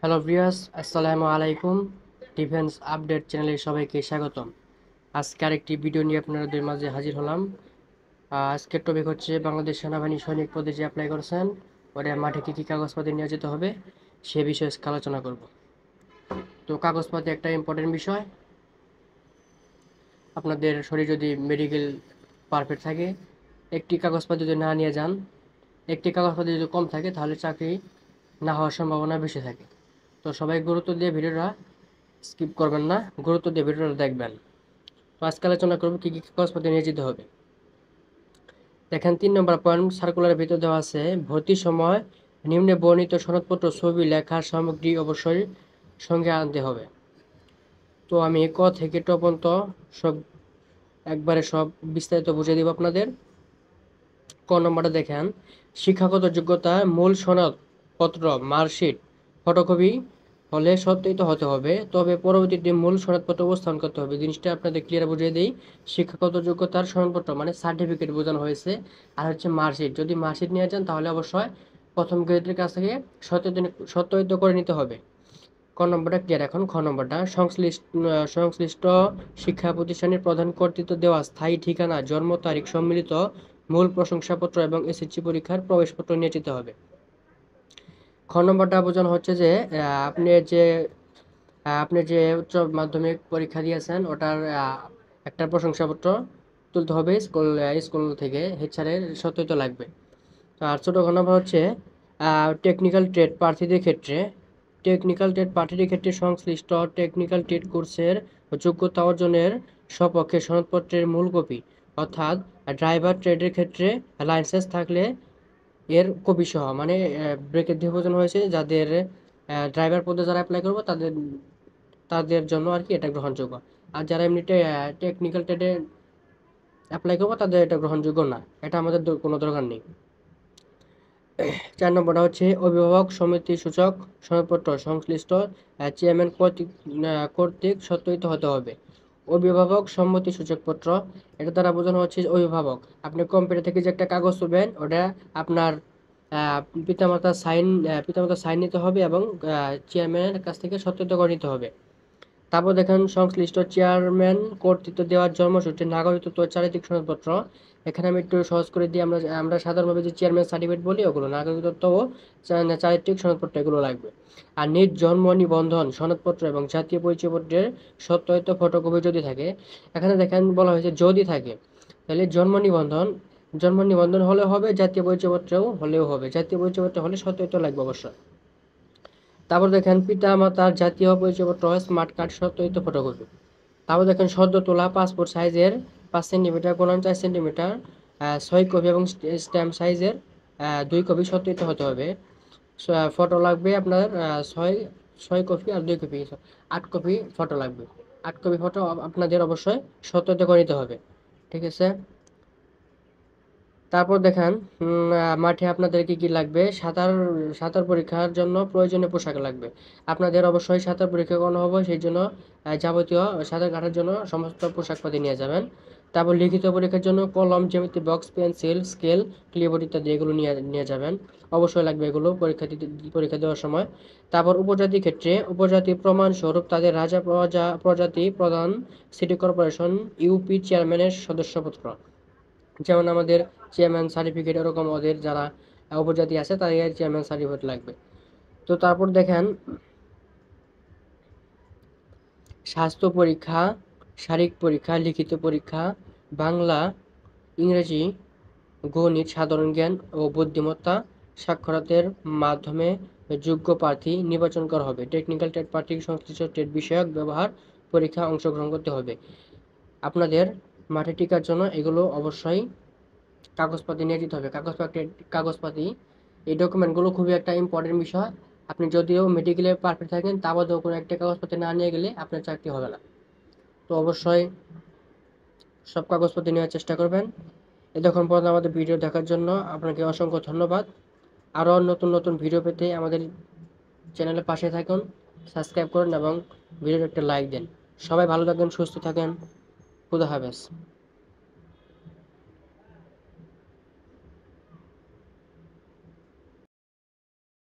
Hello viewers, আসসালামু আলাইকুম। Defence update চ্যানেলে সবাইকে স্বাগতম। আজকে আরেকটি ভিডিও নিয়ে আপনাদের মাঝে হাজির হলাম। আজকের টপিক হচ্ছে বাংলাদেশ সেনাবাহিনী সৈনিক পদে যে অ্যাপ্লাই করেছেন ওরা মাঠে কী কী কাগজপত্র নিয়ে যেতে হবে সে বিষয়ে আজকে আলোচনা করব। তো কাগজপত্র একটা ইম্পর্টেন্ট বিষয়। আপনাদের শরীর যদি মেডিকেল পারফেক্ট থাকে, একটি কাগজপত্র যদি না নিয়ে যান, একটি কাগজপত্র যদি কম থাকে তাহলে চাকরি না হওয়ার সম্ভাবনা বেশি থাকে। তো সবাই গুরুত্ব দিয়ে ভিডিওটা স্কিপ করবেন না, গুরুত্ব দিয়ে ভিডিওটা দেখবেন। তো আজকে আলোচনা করবো কী কী কাগজপত্র নিয়ে যেতে হবে। দেখেন 3 নম্বর পয়েন্ট সার্কুলারের ভিতর দেওয়া আছে, ভর্তির সময় নিম্নে বর্ণিত সনদপত্র, ছবি, লেখার সামগ্রী অবশ্যই সঙ্গে আনতে হবে। তো আমি ক থেকে ট পর্যন্ত সব একবারে সব বিস্তারিত বুঝিয়ে দিব আপনাদের। ক নম্বরটা দেখেন, শিক্ষাগত যোগ্যতা মূল সনদপত্র, মার্কশিট ফটোকপি হলে সত্যায়িত হতে হবে, তবে পরবর্তীতে মূল সনদপত্র উপস্থাপন করতে হবে। জিনিসটা আপনাদের ক্লিয়ার বুঝিয়ে দিই। শিক্ষাগত যোগ্যতার সনদপত্র মানে সার্টিফিকেট বোঝানো হয়েছে, আর হচ্ছে মার্কশিট। যদি মার্কশিট নিয়ে যান তাহলে অবশ্যই প্রথম গ্রেডের কাছ থেকে সত্যায়িত করে নিতে হবে। ক নম্বরটা ক্লিয়ার। এখন খ নম্বরটা, সংশ্লিষ্ট শিক্ষা প্রতিষ্ঠানের প্রধান কর্তৃত্ব দেওয়া স্থায়ী ঠিকানা, জন্ম তারিখ সম্মিলিত মূল প্রশংসাপত্র এবং এসএসসি পরীক্ষার প্রবেশপত্র নিয়ে যেতে হবে। খ নম্বরটা বোঝানো হচ্ছে যে আপনি যে উচ্চ মাধ্যমিক পরীক্ষা দিয়েছেন ওটার একটা প্রশংসাপত্র তুলতে হবে স্কুল থেকে, হেডস্যারের সত্যায়িত লাগবে। আর ছোট ঘ নম্বর হচ্ছে টেকনিক্যাল ট্রেড পার্টিদের ক্ষেত্রে সংশ্লিষ্ট টেকনিক্যাল ট্রেড কোর্সের যোগ্যতা অর্জনের সপক্ষে সনদপত্রের মূল কপি, অর্থাৎ ড্রাইভার ট্রেডের ক্ষেত্রে লাইসেন্স থাকলে এর কপি সহ, মানে ব্রেকেট দিয়ে বোঝানো হয়েছে যাদের ড্রাইভার পদে যারা অ্যাপ্লাই করবো তাদের তাদের জন্য আর কি এটা গ্রহণযোগ্য। আর যারা এমনিতে টেকনিক্যাল ট্রেডে অ্যাপ্লাই করবো তাদের এটা গ্রহণযোগ্য না, এটা আমাদের কোনো দরকার নেই। 4 নম্বরটা হচ্ছে অভিভাবক সমিতি সূচক সনদপত্র সংশ্লিষ্ট চেয়ারম্যান কর্তৃক সত্যায়িত হতে হবে। অভিভাবক সম্মতি সূচকপত্র, এটা দ্বারা বোঝানো হচ্ছে অভিভাবক, আপনি কম্পিউটার থেকে যে একটা কাগজ পাবেন ওটা আপনার পিতামাতার সাইন নিতে হবে এবং চেয়ারম্যানের কাছ থেকে সত্যায়িত করে নিতে হবে। তারপর দেখেন সংশ্লিষ্ট চেয়ারম্যান কর্তৃত্ব দেওয়ার জন্মসূত্রে নাগরিকত্ব চারিত্রিক সনদপত্র। এখানে আমি একটু সহজ করে দিই, আমরা সাধারণভাবে যে চেয়ারম্যান সার্টিফিকেট বলি ওগুলো, নাগরিকত্ব ও চারিত্রিক সনদপত্র এগুলো লাগবে। আর নিজ জন্ম নিবন্ধন সনদপত্র এবং জাতীয় পরিচয়পত্রের সত্যায়িত ফটোকপি যদি থাকে। এখানে দেখেন বলা হয়েছে যদি থাকে, তাহলে জন্ম নিবন্ধন হলেও হবে, জাতীয় পরিচয়পত্রেও হলেও হবে। জাতীয় পরিচয়পত্র হলে সত্যায়িত লাগবে অবশ্যই। তারপর দেখেন পিতা মাতার জাতীয় পরিচয়পত্র, স্মার্ট কার্ড সত্যায়িত ফটোকপি। তারপর দেখেন সদ্য তোলা পাসপোর্ট সাইজের 5 সেন্টিমিটার × 4 সেন্টিমিটার 6 কপি এবং স্ট্যাম্প সাইজের 2 কপি সত্যায়িত হতে হবে। ফটো লাগবে আপনার 6 কপি আর 2 কপি, 8 কপি ফটো লাগবে। 8 কপি ফটো আপনাদের অবশ্যই সত্যায়িত করে নিতে হবে, ঠিক আছে। তারপর দেখেন মাঠে আপনাদের কি কি লাগবে। সাঁতার পরীক্ষার জন্য প্রয়োজনীয় পোশাক লাগবে। আপনাদের অবশ্যই সাঁতার পরীক্ষা করানো হবে, সেই জন্য যাবতীয় সাঁতার কাটার জন্য সমস্ত পোশাকপাতি নিয়ে যাবেন। তারপর লিখিত পরীক্ষার জন্য কলম, জ্যামিতি বক্স, পেন্সিল, স্কেল, ক্লিপবোর্ড ইত্যাদি এগুলো নিয়ে যাবেন, অবশ্যই লাগবে এগুলো পরীক্ষা দেওয়ার সময়। তারপর উপজাতির ক্ষেত্রে উপজাতি প্রমাণস্বরূপ তাদের রাজা প্রজাতি প্রধান, সিটি কর্পোরেশন, ইউপি চেয়ারম্যানের সদস্যপত্র, যেমন আমাদের চেয়ারম্যান সার্টিফিকেট, এরকম ওদের যারা উপজাতি আছে তাদের চেয়ারম্যান সার্টিফিকেট লাগবে। তো তারপর দেখেন স্বাস্থ্য পরীক্ষা, শারীরিক পরীক্ষা, লিখিত পরীক্ষা, বাংলা, ইংরেজি, গণিত, সাধারণ জ্ঞান ও বুদ্ধিমত্তা সাক্ষরতার মাধ্যমে যোগ্য প্রার্থী নির্বাচন করা হবে। টেকনিক্যাল ট্রেড প্রার্থী সংশ্লিষ্ট ট্রেড বিষয়ক ব্যবহার পরীক্ষা অংশগ্রহণ করতে হবে। আপনাদের মাঠে টিকার জন্য এগুলো অবশ্যই কাগজপাতি নিয়ে যেতে হবে। কাগজপাতি এই ডকুমেন্টগুলো খুবই একটা ইম্পর্টেন্ট বিষয়। আপনি যদিও মেডিকেলে পারফেক্ট থাকেন, তা বাদেও কোনো একটা কাগজপত্র না নিয়ে গেলে আপনার চাকরি হবে না। তো অবশ্যই সব কাগজপত্র নেওয়ার চেষ্টা করবেন। এতক্ষণ পর্যন্ত আমাদের ভিডিও দেখার জন্য আপনাকে অসংখ্য ধন্যবাদ। আরও নতুন নতুন ভিডিও পেতে আমাদের চ্যানেলের পাশে থাকুন, সাবস্ক্রাইব করুন এবং ভিডিওতে একটা লাইক দেন। সবাই ভালো থাকেন, সুস্থ থাকেন। খুদা হাফেজ।